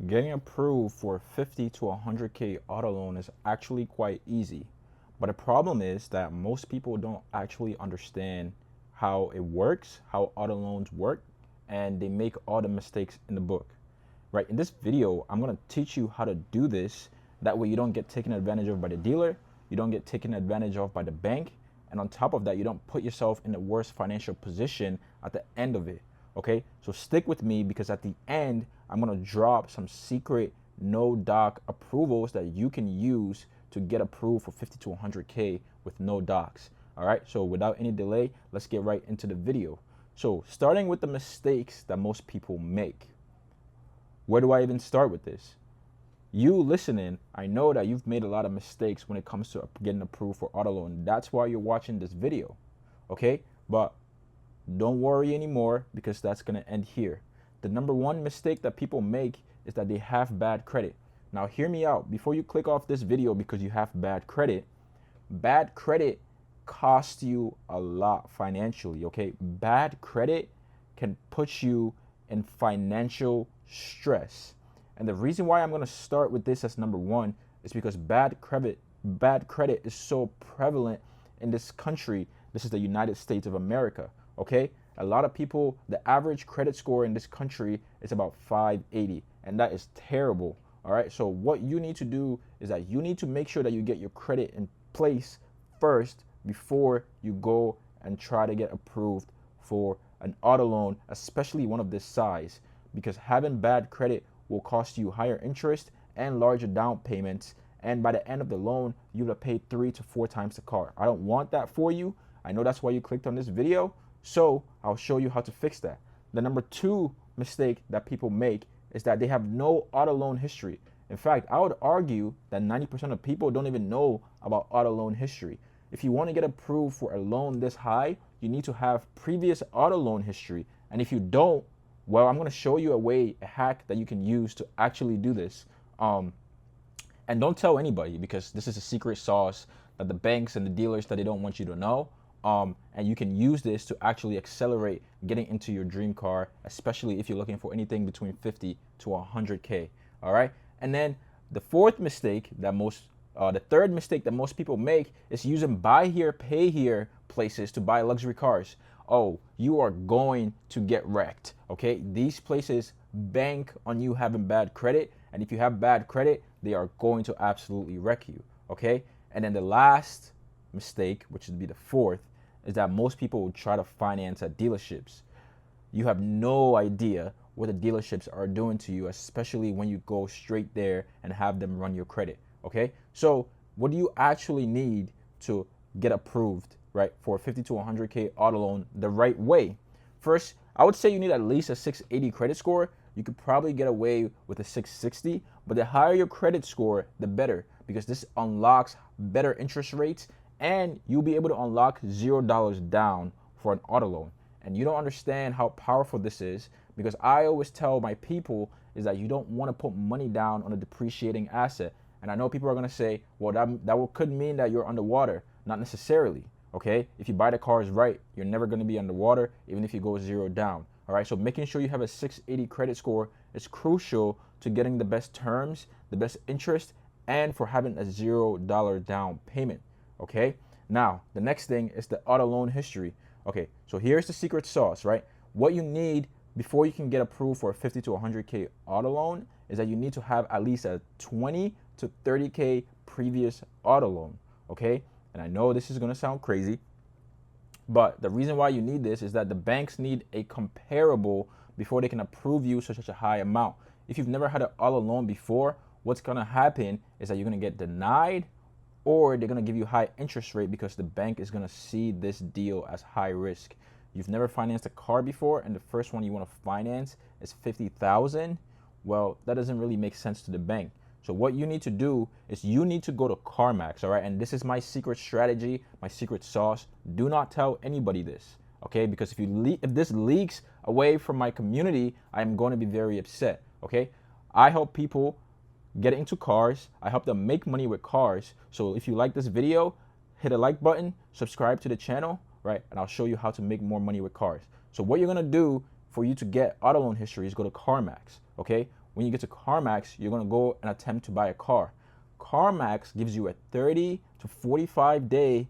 Getting approved for 50 to 100K auto loan is actually quite easy. But the problem is that most people don't actually understand how it works, how auto loans work, and they make all the mistakes in the book. Right? In this video, I'm going to teach you how to do this. That way you don't get taken advantage of by the dealer, you don't get taken advantage of by the bank, and on top of that, you don't put yourself in the worst financial position at the end of it. Okay, so stick with me because at the end, I'm gonna drop some secret no doc approvals that you can use to get approved for 50 to 100K with no docs. All right, so without any delay, let's get right into the video. So starting with the mistakes that most people make. Where do I even start with this? You listening, I know that you've made a lot of mistakes when it comes to getting approved for auto loan. That's why you're watching this video, okay? But don't worry anymore because that's gonna end here. The number one mistake that people make is that they have bad credit. Now hear me out. Before you click off this video because you have bad credit costs you a lot financially, okay? Bad credit can put you in financial stress. And the reason why I'm going to start with this as number one is because bad credit is so prevalent in this country. This is the United States of America, okay? A lot of people, the average credit score in this country is about 580, and that is terrible, all right? So what you need to do is that you need to make sure that you get your credit in place first before you go and try to get approved for an auto loan, especially one of this size, because having bad credit will cost you higher interest and larger down payments. And by the end of the loan, you'll have paid 3 to 4 times the car. I don't want that for you. I know that's why you clicked on this video. So I'll show you how to fix that. The number two mistake that people make is that they have no auto loan history. In fact, I would argue that 90% of people don't even know about auto loan history. If you want to get approved for a loan this high, you need to have previous auto loan history. And if you don't, well, I'm going to show you a hack that you can use to actually do this. And don't tell anybody because this is a secret sauce that the banks and the dealers that they don't want you to know. And you can use this to actually accelerate getting into your dream car, especially if you're looking for anything between 50 to 100K. All right. And then the third mistake that most people make is using buy here, pay here places to buy luxury cars. Oh, you are going to get wrecked, okay? These places bank on you having bad credit, and if you have bad credit, they are going to absolutely wreck you, okay? And then the last mistake, which would be the fourth, is that most people will try to finance at dealerships. You have no idea what the dealerships are doing to you, especially when you go straight there and have them run your credit, okay? So what do you actually need to get approved, right, for a 50 to 100K auto loan the right way? First, I would say you need at least a 680 credit score. You could probably get away with a 660, but the higher your credit score, the better, because this unlocks better interest rates and you'll be able to unlock $0 down for an auto loan. And you don't understand how powerful this is because I always tell my people is that you don't want to put money down on a depreciating asset. And I know people are going to say, well, that could mean that you're underwater. Not necessarily, okay? If you buy the cars right, you're never going to be underwater, even if you go $0 down, all right? So making sure you have a 680 credit score is crucial to getting the best terms, the best interest, and for having a $0 down payment, okay? Now, the next thing is the auto loan history. Okay, so here's the secret sauce, right? What you need before you can get approved for a 50 to 100K auto loan is that you need to have at least a 20 to 30K previous auto loan, okay? And I know this is gonna sound crazy, but the reason why you need this is that the banks need a comparable before they can approve you for such a high amount. If you've never had an auto loan before, what's gonna happen is that you're gonna get denied or they're gonna give you high interest rate because the bank is gonna see this deal as high risk. You've never financed a car before and the first one you wanna finance is $50,000. Well, that doesn't really make sense to the bank. So what you need to do is you need to go to CarMax, all right? And this is my secret strategy, my secret sauce. Do not tell anybody this, okay? Because if this leaks away from my community, I'm going to be very upset, okay? I help people get into cars. I help them make money with cars. So if you like this video, hit a like button, subscribe to the channel, right? And I'll show you how to make more money with cars. So what you're going to do for you to get auto loan history is go to CarMax, okay? when you get to CarMax, you're going to go and attempt to buy a car. CarMax gives you a 30 to 45 day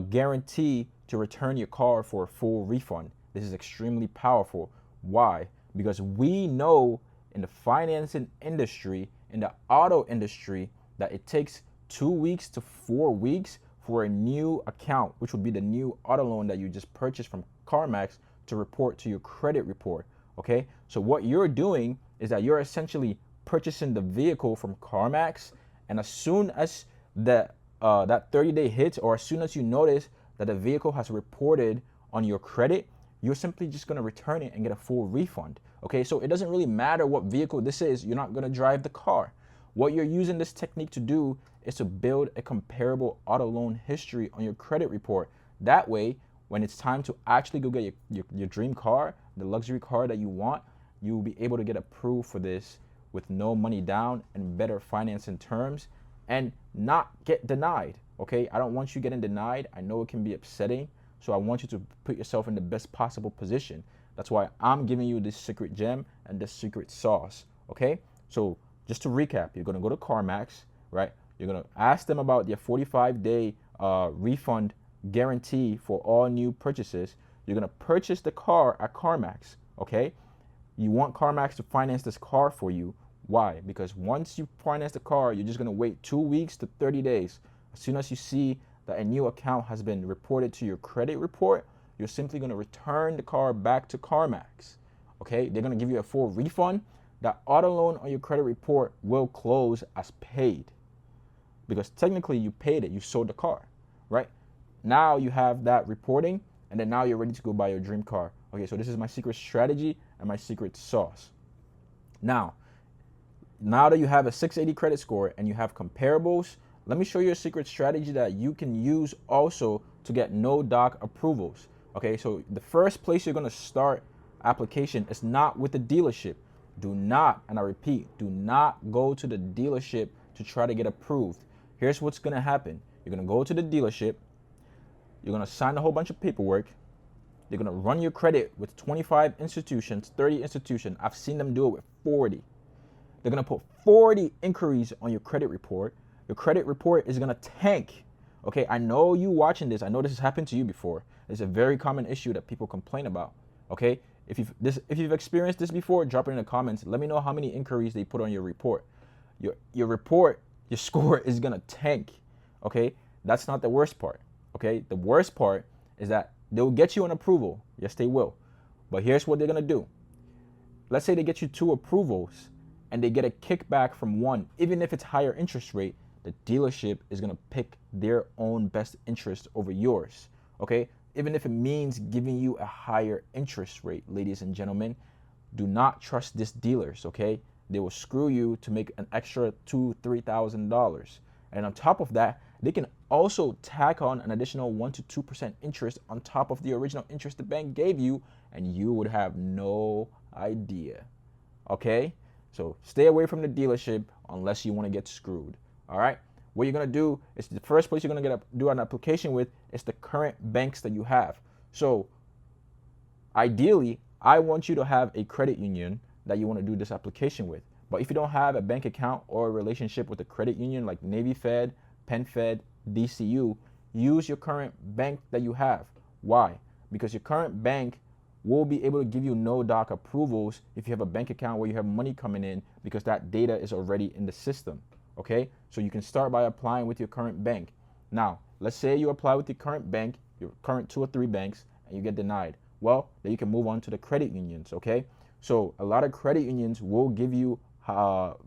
guarantee to return your car for a full refund. This is extremely powerful. Why? Because we know in the financing industry, in the auto industry, that it takes 2 weeks to 4 weeks for a new account, which would be the new auto loan that you just purchased from CarMax, to report to your credit report. Okay, so what you're doing is that you're essentially purchasing the vehicle from CarMax, and as soon as that 30-day hits, or as soon as you notice that the vehicle has reported on your credit, you're simply just going to return it and get a full refund. Okay, so it doesn't really matter what vehicle this is. You're not going to drive the car. What you're using this technique to do is to build a comparable auto loan history on your credit report. That way, when it's time to actually go get your dream car, the luxury car that you want, you will be able to get approved for this with no money down and better financing terms, and not get denied. Okay, I don't want you getting denied. I know it can be upsetting, so I want you to put yourself in the best possible position. That's why I'm giving you this secret gem and this secret sauce. Okay, so just to recap, you're gonna go to CarMax, right? You're gonna ask them about their 45-day refund guarantee for all new purchases. You're gonna purchase the car at CarMax. Okay, you want CarMax to finance this car for you. Why? Because once you finance the car, you're just gonna wait 2 weeks to 30 days. As soon as you see that a new account has been reported to your credit report, you're simply gonna return the car back to CarMax. Okay, they're gonna give you a full refund. That auto loan on your credit report will close as paid, because technically you paid it, you sold the car, right? Now you have that reporting, and then now you're ready to go buy your dream car. Okay, so this is my secret strategy and my secret sauce. Now that you have a 680 credit score and you have comparables, let me show you a secret strategy that you can use also to get no doc approvals. Okay, so the first place you're gonna start application is not with the dealership. Do not, and I repeat, do not go to the dealership to try to get approved. Here's what's gonna happen. You're gonna go to the dealership, you're gonna sign a whole bunch of paperwork, they're gonna run your credit with 25 institutions, 30 institutions. I've seen them do it with 40. They're gonna put 40 inquiries on your credit report. Your credit report is gonna tank. Okay, I know you watching this, I know this has happened to you before. It's a very common issue that people complain about. Okay, if you've experienced this before, drop it in the comments. Let me know how many inquiries they put on your report. Your report, your score is gonna tank. Okay, that's not the worst part. Okay, the worst part is that they'll get you an approval. Yes, they will. But here's what they're gonna do. Let's say they get you 2 approvals and they get a kickback from 1, even if it's higher interest rate, the dealership is gonna pick their own best interest over yours. Okay, even if it means giving you a higher interest rate, ladies and gentlemen, do not trust these dealers. Okay, they will screw you to make an extra $2,000-3,000, and on top of that, they can also tack on an additional 1 to 2% interest on top of the original interest the bank gave you, and you would have no idea. Okay, so stay away from the dealership unless you want to get screwed. All right, what you're gonna do is the first place you're gonna do an application with is the current banks that you have. So ideally, I want you to have a credit union that you want to do this application with. But if you don't have a bank account or a relationship with a credit union like Navy Fed, Penn Fed, DCU, use your current bank that you have. Why? Because your current bank will be able to give you no doc approvals if you have a bank account where you have money coming in, because that data is already in the system. Okay, so you can start by applying with your current bank. Now, let's say you apply with your current bank, your current 2 or 3 banks, and you get denied. Well, then you can move on to the credit unions. Okay, so a lot of credit unions will give you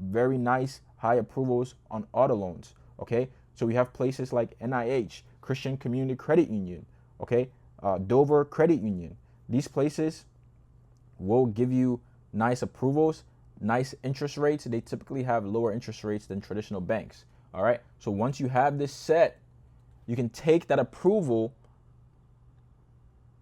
very nice high approvals on auto loans. Okay, so we have places like NIH, Christian Community Credit Union. Okay, Dover Credit Union. These places will give you nice approvals, nice interest rates. They typically have lower interest rates than traditional banks. All right, so once you have this set, you can take that approval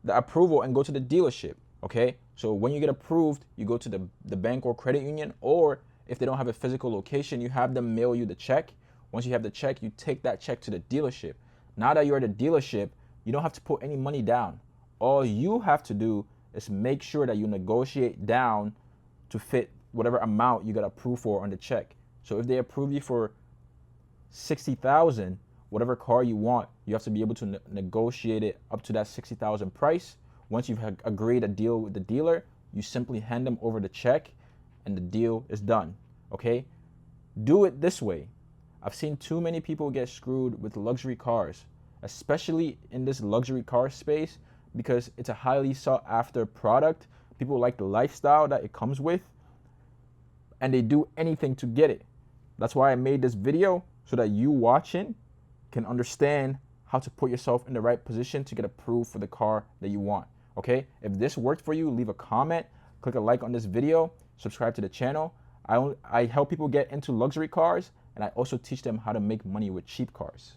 and go to the dealership. Okay, so when you get approved, you go to the bank or credit union, or if they don't have a physical location, you have them mail you the check. Once you have the check, you take that check to the dealership. Now that you're at the dealership, you don't have to put any money down. All you have to do is make sure that you negotiate down to fit whatever amount you got approved for on the check. So if they approve you for 60,000, whatever car you want, you have to be able to negotiate it up to that 60,000 price. Once you've agreed a deal with the dealer, you simply hand them over the check and the deal is done. Okay? Do it this way. I've seen too many people get screwed with luxury cars, especially in this luxury car space, because it's a highly sought after product. People like the lifestyle that it comes with, and they do anything to get it. That's why I made this video, so that you watching can understand how to put yourself in the right position to get approved for the car that you want. Okay? If this worked for you, leave a comment, click a like on this video, subscribe to the channel. I help people get into luxury cars, and I also teach them how to make money with cheap cars.